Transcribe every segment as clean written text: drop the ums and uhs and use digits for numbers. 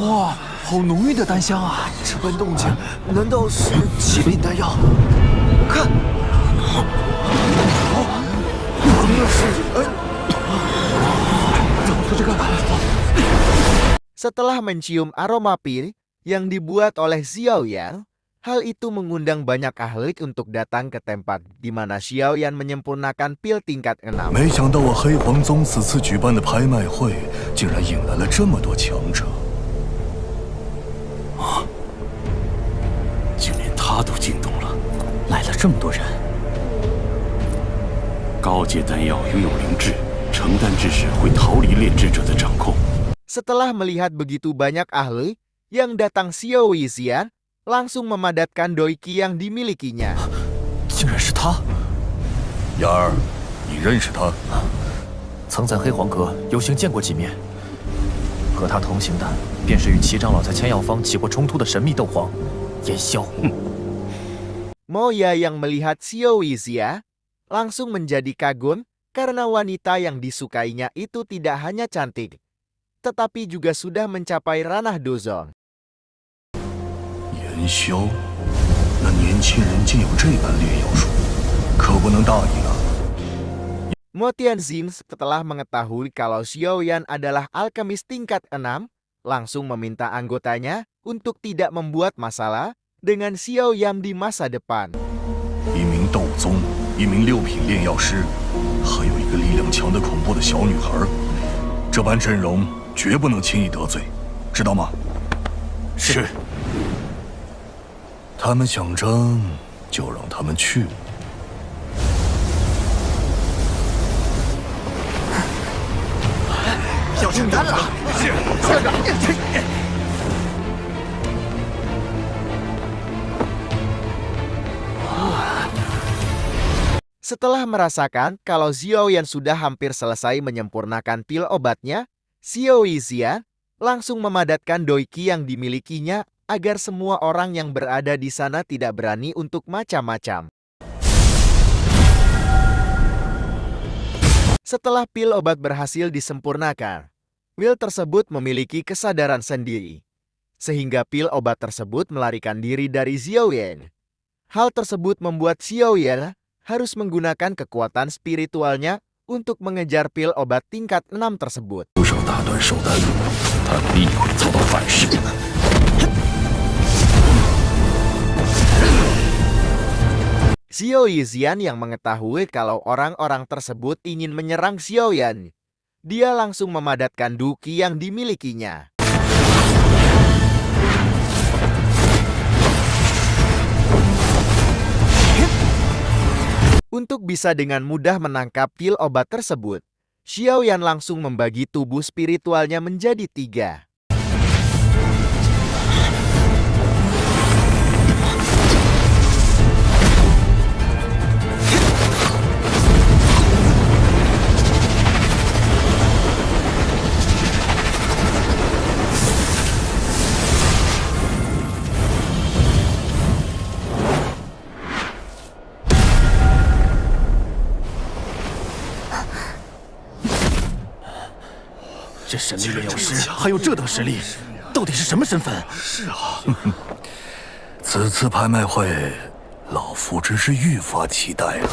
哇，好浓郁的丹香啊！这般动静，难道是极品丹药？看，那是Setelah mencium aroma pil yang dibuat oleh Xiao Yan, hal itu mengundang banyak ahli untuk datang ke tempat di mana Xiao Yan menyempurnakan pil tingkat 6. 没想到我黑皇宗此次举办的拍卖会，竟然引来了这么多强者。竟连他都惊动了，来了这么多人，高阶丹药拥有灵智，承丹之时会逃离炼制者的掌控。 Setelah melihat begitu banyak ahli yang datang, Xiao Yixian langsung memadatkan doiki yang dimilikinya. 竟然是他！雅儿，你认识他？曾在黑皇阁有幸见过几面。和他同行的便是与齐长老在千药坊起过冲突的神秘斗皇燕霄。Moya yang melihat Xiao Yixian langsung menjadi kagum karena wanita yang disukainya itu tidak hanya cantik, tetapi juga sudah mencapai ranah dozong. 燕霄，那年轻人竟有这般炼药术，可不能大意了。 Mo Tianxin setelah mengetahui kalau Xiao Yan adalah alkemis tingkat 6, langsung meminta anggotanya untuk tidak membuat masalah dengan Xiao Yan di masa depan. 一名斗宗，一名6品炼药师，还有一个力量强得恐怖的小女孩，这般阵容绝不能轻易得罪，知道吗？是。他们想争，就让他们去。 要承担了！是，校长。 Setelah merasakan kalau Xiao Yan sudah hampir selesai menyempurnakan pil obatnya, Xiao Yixian langsung memadatkan doiki yang dimilikinya agar semua orang yang berada di sana tidak berani untuk macam-macam. Setelah pil obat berhasil disempurnakan, pil tersebut memiliki kesadaran sendiri, sehingga pil obat tersebut melarikan diri dari Xiao Yan. Hal tersebut membuat Xiao Yan harus menggunakan kekuatan spiritualnya untuk mengejar pil obat tingkat 6 tersebut. 出手打断手丹，他必会遭到反噬。 Xiao Yixian yang mengetahui kalau orang-orang tersebut ingin menyerang Xiao Yan, dia langsung memadatkan duki yang dimilikinya. Untuk bisa dengan mudah menangkap pil obat tersebut, Xiao Yan langsung membagi tubuh spiritualnya menjadi 3. "这神秘炼药师还有这等实力，到底是什么身份？"是啊，此次拍卖会，老夫真是愈发期待了。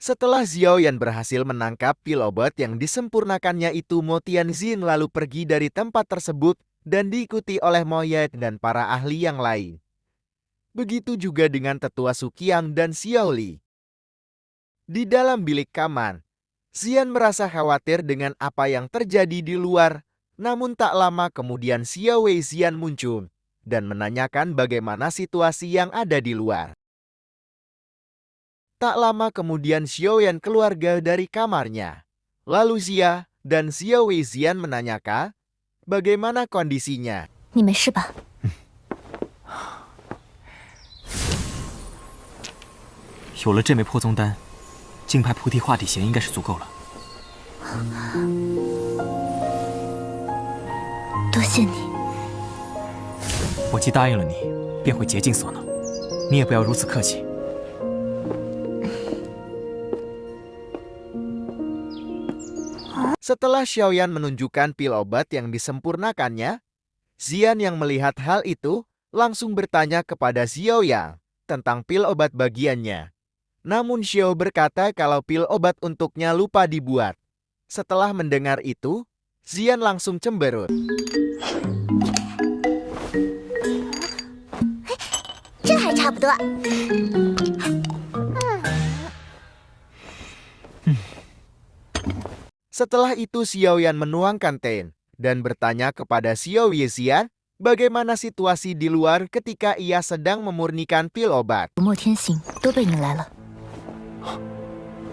Setelah Xiao Yan berhasil menangkap pil obat yang disempurnakannya itu, Mo Tianxin lalu pergi dari tempat tersebut dan diikuti oleh Mo Ye dan para ahli yang lain. Begitu juga dengan tetua Suqiang dan Xiao Li. Di dalam bilik kamar, Xian merasa khawatir dengan apa yang terjadi di luar, namun tak lama kemudian Xiao Wei Xian muncul dan menanyakan bagaimana situasi yang ada di luar. Tak lama kemudian Xiao Yan keluarga dari kamarnya. Lalu Xia dan Xiao Wei Xian menanyakan bagaimana kondisinya. 你没事吧？有了这枚破宗丹，净派菩提化体弦应该是足够了。多谢你。我既答应了你，便会竭尽所能。你也不要如此客气。 Setelah Xiao Yan menunjukkan pil obat yang disempurnakannya, Xian yang melihat hal itu langsung bertanya kepada Xiao Yang tentang pil obat bagiannya. Namun Xiao berkata kalau pil obat untuknya lupa dibuat. Setelah mendengar itu, Xian langsung cemberut. 这还差不多。 Setelah itu Xiao Yan menuangkan teh dan bertanya kepada Xiao Yexian bagaimana situasi di luar ketika ia sedang memurnikan pil obat. 莫天行都被引来了，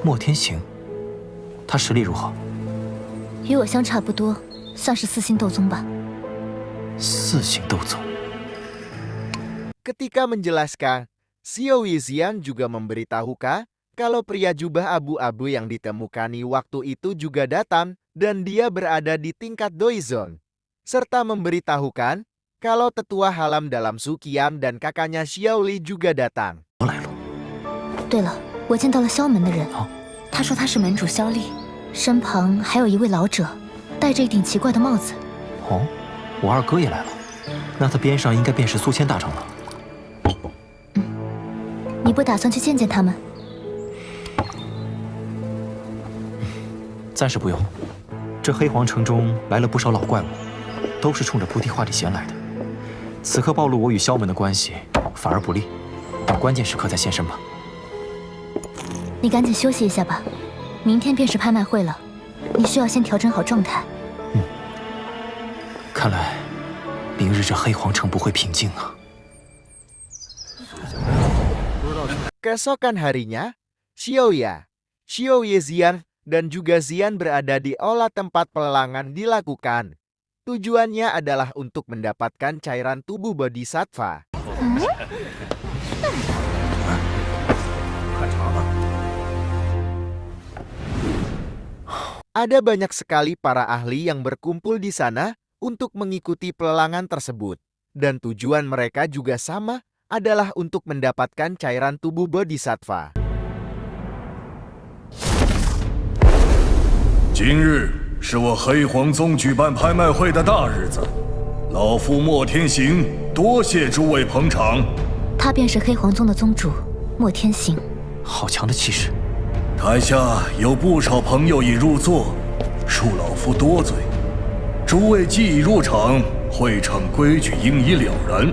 莫天行，他实力如何？ 与我相差不多，算是4星斗宗吧。 4星斗宗。 Ketika menjelaskan, Xiao Yexian juga memberitahukan kalau pria jubah abu-abu yang ditemukani waktu itu juga datang dan dia berada di tingkat Doizon. Serta memberitahukan kalau tetua Halam dalam Sukiam dan kakaknya Xiao Li juga datang. 来了， 对了，我见到了萧门的人，他说他是门主萧厉，身旁还有一位老者，戴着一顶奇怪的帽子。 哦，我二哥也来了，那他边上应该便是苏谦大长老。 你不打算去见见他们？ 暂时不用。这黑皇城中来了不少老怪物，都是冲着菩提化理弦来的。此刻暴露我与萧门的关系，反而不利。等关键时刻再现身吧。你赶紧休息一下吧，明天便是拍卖会了，你需要先调整好状态。看来，明日这黑皇城不会平静啊。 Keesokan harinya, Xiao Ya, Xiao Yexian, dan juga Xian berada di olah tempat pelelangan dilakukan. Tujuannya adalah untuk mendapatkan cairan tubuh Bodhisattva. Ada banyak sekali para ahli yang berkumpul di sana untuk mengikuti pelelangan tersebut. Dan tujuan mereka juga sama, adalah untuk mendapatkan cairan tubuh Bodhisattva. 今日是我黑皇宗举办拍卖会的大日子，老夫莫天行多谢诸位捧场。他便是黑皇宗的宗主莫天行。好强的气势！台下有不少朋友已入座，恕老夫多嘴。诸位既已入场，会场规矩应已了然。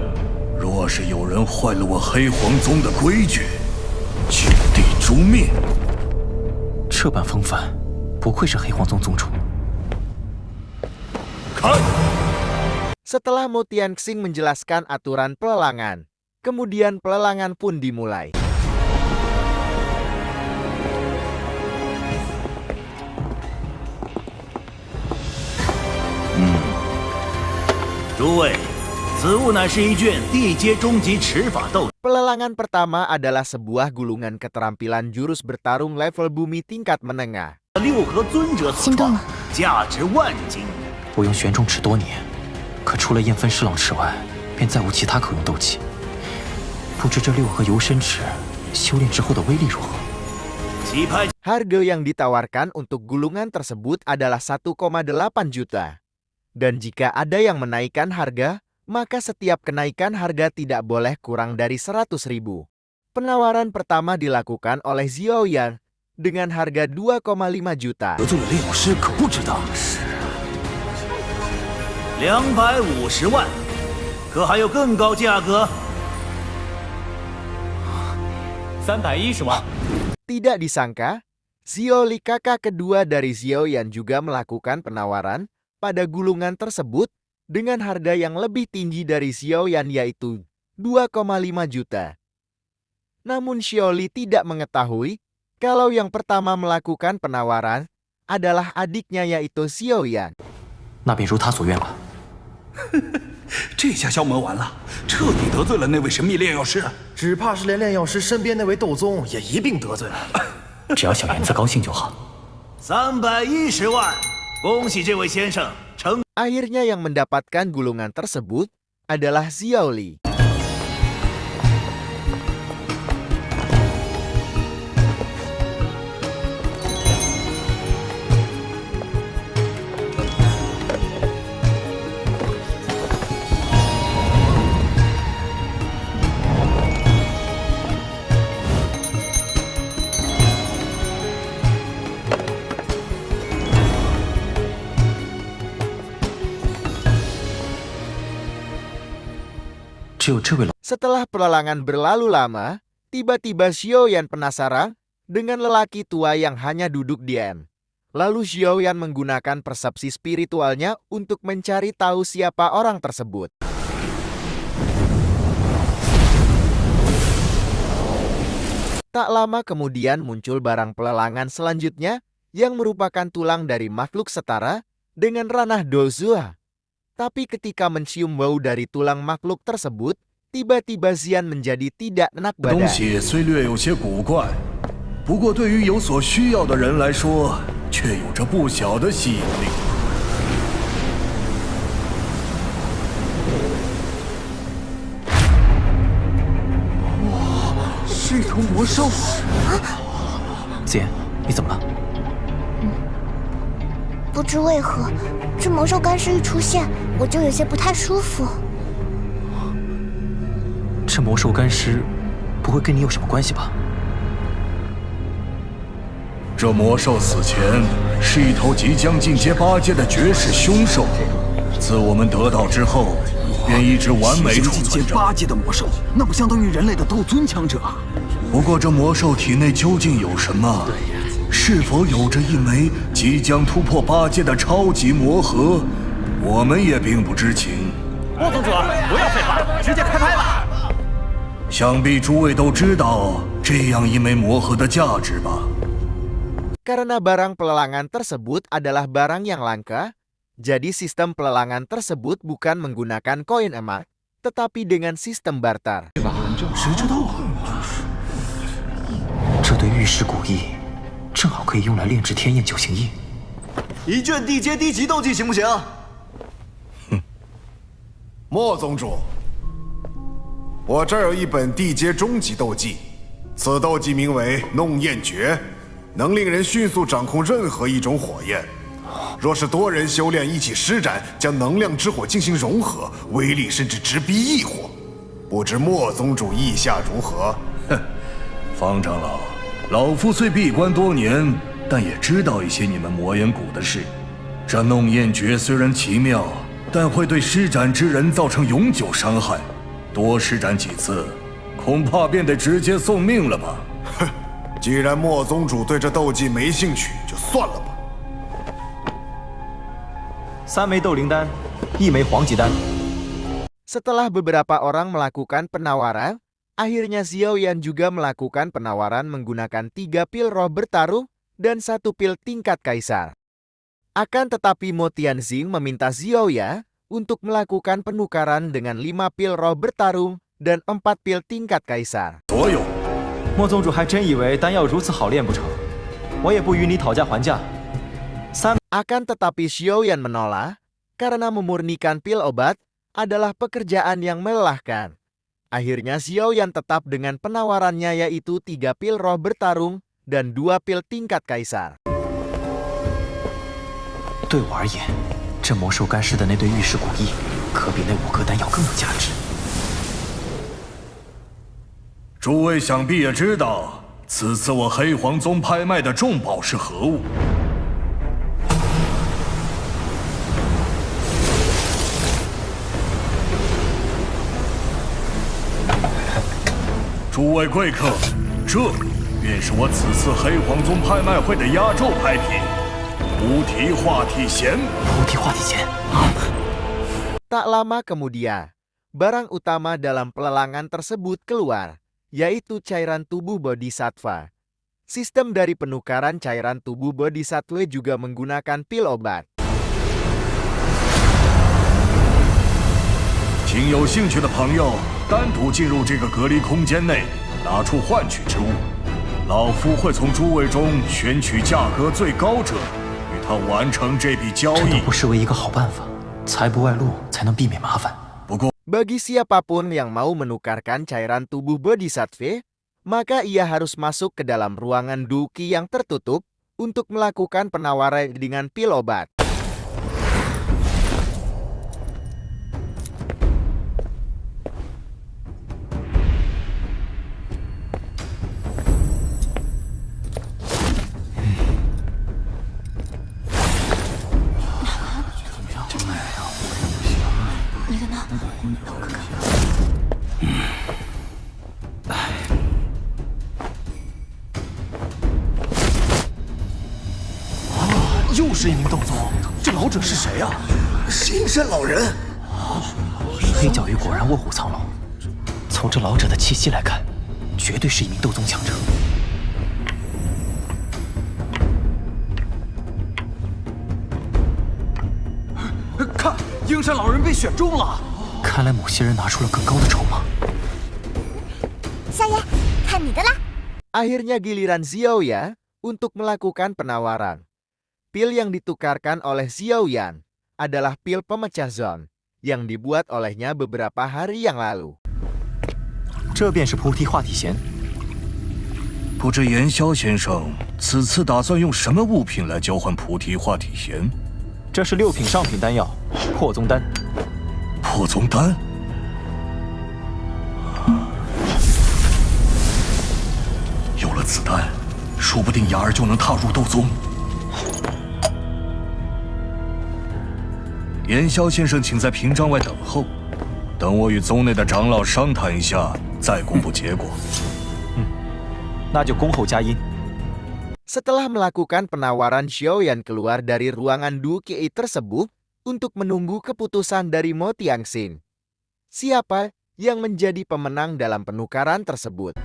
若是有人坏了我黑皇宗的规矩，就地诛灭。这般风范，不愧是黑皇宗宗主。看。 Setelah Mo Tianxing menjelaskan aturan pelelangan, kemudian pelelangan pun dimulai. 诸位，此物乃是一卷地阶终极持法斗。 Pelelangan pertama adalah sebuah gulungan keterampilan jurus bertarung level bumi tingkat menengah. 六合尊者所创，价值万金。我用玄重尺多年，可除了燕分侍郎尺外，便再无其他可用斗技。不知这六合游身尺修炼之后的威力如何？ Harga yang ditawarkan untuk gulungan tersebut adalah 1,8 juta. Dan jika ada yang menaikkan harga, maka setiap kenaikan harga tidak boleh kurang dari 100.000. Penawaran pertama dilakukan oleh Xiao Yan dengan harga 2,5 juta. 得罪了炼药师可不值当。250万，可还有更高价格？310万。 Tidak disangka, Xiao Li kakak kedua dari Xiao Yan juga melakukan penawaran pada gulungan tersebut dengan harga yang lebih tinggi dari Xiao Yan yaitu 2,5 juta. Namun Xiao Li tidak mengetahui kalau yang pertama melakukan penawaran adalah adiknya yaitu Xiao Yan. 那便如他所愿吧。这下消磨完了，彻底得罪了那位神秘炼药师。只怕是连炼药师身边那位斗宗也一并得罪了。只要小燕子高兴就好。310万，恭喜这位先生成。 Akhirnya yang mendapatkan gulungan tersebut adalah Xiao Li. 只有这位老。 Setelah pelelangan berlalu lama, tiba-tiba Xiaoyan penasaran dengan lelaki tua yang hanya duduk diam. Lalu Xiaoyan menggunakan persepsi spiritualnya untuk mencari tahu siapa orang tersebut. Tak lama kemudian muncul barang pelelangan selanjutnya yang merupakan tulang dari makhluk setara dengan ranah Dozua. Tapi ketika mencium bau dari tulang makhluk tersebut, tiba-tiba Xian menjadi tidak enak 东 badan. 西虽略有些古怪，不过对于有所需要的人来说，却有着不小的吸引力。 是一头魔兽啊！子言，你怎么了？不知为何，这魔兽干尸一出现，我就有些不太舒服。这魔兽干尸不会跟你有什么关系吧？这魔兽死前是一头即将进阶8阶的绝世凶兽，自我们得到之后，便一直完美储进阶存着。 8阶的魔兽，那不相当于人类的斗尊强者啊！ 不过这魔兽体内究竟有什么？是否有着一枚即将突破8阶的超级魔核？我们也并不知情。莫宗主，不要废话，直接开拍吧！ 想必诸位都知道这样一枚魔核的价值吧？ Karena barang pelelangan tersebut adalah barang yang langka, jadi sistem pelelangan tersebut bukan menggunakan koin emas, tetapi dengan sistem barter. 谁知道啊？ 这对玉石古翼正好可以用来炼制天焰九行翼。一卷地阶低级斗技行不行？莫宗主，我这儿有一本地阶中级斗技，此斗技名为弄焰诀，能令人迅速掌控任何一种火焰。若是多人修炼一起施展，将能量之火进行融合，威力甚至直逼异火。不知莫宗主意下如何？哼，方长老，老夫虽闭关多年，但也知道一些你们魔岩谷的事。这弄焰诀虽然奇妙，但会对施展之人造成永久伤害。多施展几次，恐怕便得直接送命了吧？哼，既然莫宗主对这斗技没兴趣，就算了吧。 3枚斗灵丹，1枚黄级丹。 Setelah beberapa orang melakukan penawaran, akhirnya Xiaoyan juga melakukan penawaran menggunakan 3 pil roh bertarung dan 1 pil tingkat kaisar. Akan tetapi Mo Tianxing meminta Xiaoyan untuk melakukan penukaran dengan 5 pil roh bertarung dan 4 pil tingkat kaisar. 所有，莫宗主还真以为丹药如此好炼不成？我也不与你讨价还价。Akan tetapi Xiaoyan menolak karena memurnikan pil obat adalah pekerjaan yang melelahkan. Akhirnya Xiaoyan tetap dengan penawarannya yaitu 3 pil roh bertarung dan 2 pil tingkat kaisar. 对我而言，这魔兽干尸的那对玉石古翼，可比那5颗丹药更有价值。诸位想必也知道，此次我黑皇宗拍卖的重宝是何物？ 诸位贵客，这便是我此次黑皇宗拍卖会的压轴拍品——菩提化体弦。菩提化体弦。Tak lama kemudian, barang utama dalam pelelangan tersebut keluar, yaitu cairan tubuh Bodhisattva. Sistem dari penukaran cairan tubuh Bodhisattva juga menggunakan pil obat. 请有兴趣的朋友单独进入这个隔离空间内，拿出换取之物。老夫会从诸位中选取价格最高者，与他完成这笔交易。这都不失为一个好办法，财不外露，才能避免麻烦。 Bagi siapapun yang mau menukarkan cairan tubuh Bodhisattva, maka ia harus masuk ke dalam ruangan duki yang tertutup untuk melakukan penawaran dengan pil obat. 又是一名斗宗，这老者是谁啊？新山老人。黑角鱼果然卧虎藏龙，从这老者的气息来看，绝对是一名斗宗强者。看，鹰山老人被选中了。看来某些人拿出了更高的筹码。小爷，看你的啦！ Akhirnya giliran Xiaoyan untuk melakukan penawaran. Pil yang ditukarkan oleh Xiaoyan adalah pil pemecah zon yang dibuat olehnya beberapa hari yang lalu. 这便是菩提化体弦。不知炎霄先生此次打算用什么物品来交换菩提化体弦？这是6品上品丹药，破宗丹。破宗丹？有了此丹，说不定雅儿就能踏入斗宗。炎霄先生，请在屏障外等候，等我与宗内的长老商谈一下，再公布结果。那就恭候佳音。 Setelah melakukan penawaran, Xiaoyan keluar dari ruangan Du Qi tersebut untuk menunggu keputusan dari Mo Tianxing. Siapa yang menjadi pemenang dalam penukaran tersebut?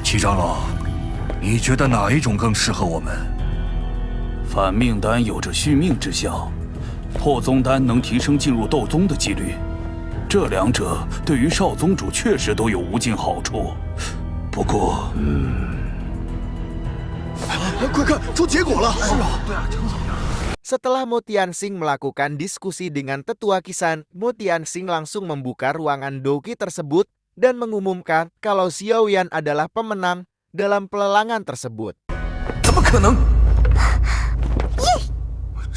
七长老，你觉得哪一种更适合我们？ 反命丹有着续命之效，破宗丹能提升进入斗宗的几率。这两者对于少宗主确实都有无尽好处。不过，快看，出结果了！是啊，对啊， Setelah Mo Tianxing melakukan diskusi dengan Tetua Kisan, Mo Tianxing langsung membuka ruangan Du Qi tersebut dan mengumumkan kalau Xiaoyan adalah pemenang dalam pelelangan tersebut. 怎么可能？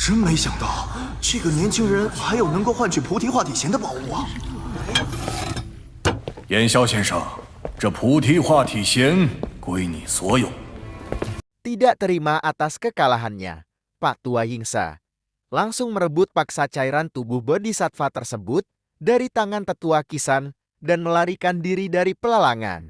真没想到，这个年轻人还有能够换取菩提化体弦的宝物啊！炎霄先生，这菩提化体弦归你所有。 Tidak terima atas kekalahannya, Pak Tua Yingsa langsung merebut paksa cairan tubuh bodhisattva tersebut dari tangan Tetua Kisan dan melarikan diri dari pelelangan.